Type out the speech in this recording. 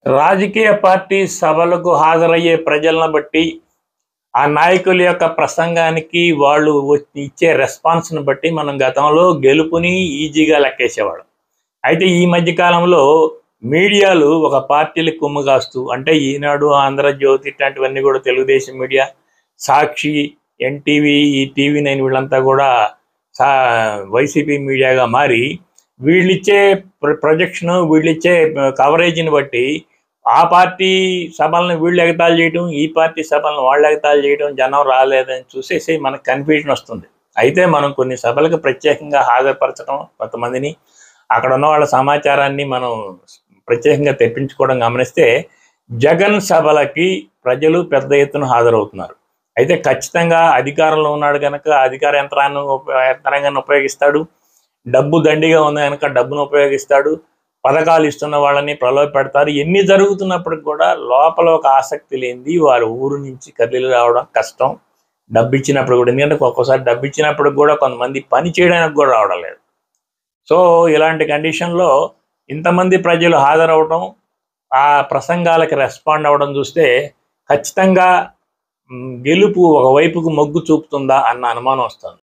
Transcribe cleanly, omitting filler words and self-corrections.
రాజకీయ పార్టీ సభలకు హాజరయ్యే ప్రజలను బట్టి, ఆ నాయకుల యొక్క ప్రసంగానికి వాళ్ళు ఇచ్చే రెస్పాన్స్‌ని బట్టి మనం గతంలో గెలుపుని ఈజీగా లెక్కేసేవాళ్ళం. అయితే ఈ మధ్య కాలంలో మీడియాలు ఒక పార్టీలకు కొమ్ము కాస్తూ అంటే ఈనాడు, ఆంధ్రజ్యోతి ఇట్లాంటివన్నీ కూడా తెలుగుదేశం మీడియా, సాక్షి, ఎన్టీవీ, ఈ టీవీ9 వీళ్ళంతా కూడా సా వైసీపీ మీడియాగా మారి వీళ్ళిచ్చే ప్రొజెక్షన్, వీళ్ళిచ్చే కవరేజ్‌ని బట్టి ఆ పార్టీ సభలను వీళ్ళు ఎగతాళి చేయడం, ఈ పార్టీ సభలను వాళ్ళు ఎగతాళి చేయడం, జనం రాలేదని చూసేసి మనకు కన్ఫ్యూజన్ వస్తుంది. అయితే మనం కొన్ని సభలకు ప్రత్యేకంగా హాజరుపరచడం, కొంతమందిని అక్కడ ఉన్న వాళ్ళ సమాచారాన్ని మనం ప్రత్యేకంగా తెప్పించుకోవడం గమనిస్తే, జగన్ సభలకి ప్రజలు పెద్ద ఎత్తున హాజరవుతున్నారు. అయితే ఖచ్చితంగా అధికారంలో ఉన్నాడు కనుక అధికార యంత్రాంగాన్ని ఉపయోగిస్తాడు. డబ్బు దండిగా ఉంది కనుక డబ్బును ఉపయోగిస్తాడు. పథకాలు ఇస్తున్న వాళ్ళని ప్రలోభ పెడతారు. ఎన్ని జరుగుతున్నప్పటికి కూడా లోపల ఒక ఆసక్తి లేనిది వారి ఊరు నుంచి కదిలి రావడం కష్టం. డబ్బు ఇచ్చినప్పుడు కూడా, ఎందుకంటే ఒక్కోసారి డబ్బు ఇచ్చినప్పుడు కూడా కొంతమంది పని చేయడానికి కూడా రావడం లేదు. సో ఇలాంటి కండిషన్లో ఇంతమంది ప్రజలు హాజరవడం, ఆ ప్రసంగాలకి రెస్పాండ్ అవ్వడం చూస్తే ఖచ్చితంగా గెలుపు ఒకవైపుకు మొగ్గు చూపుతుందా అన్న అనుమానం వస్తుంది.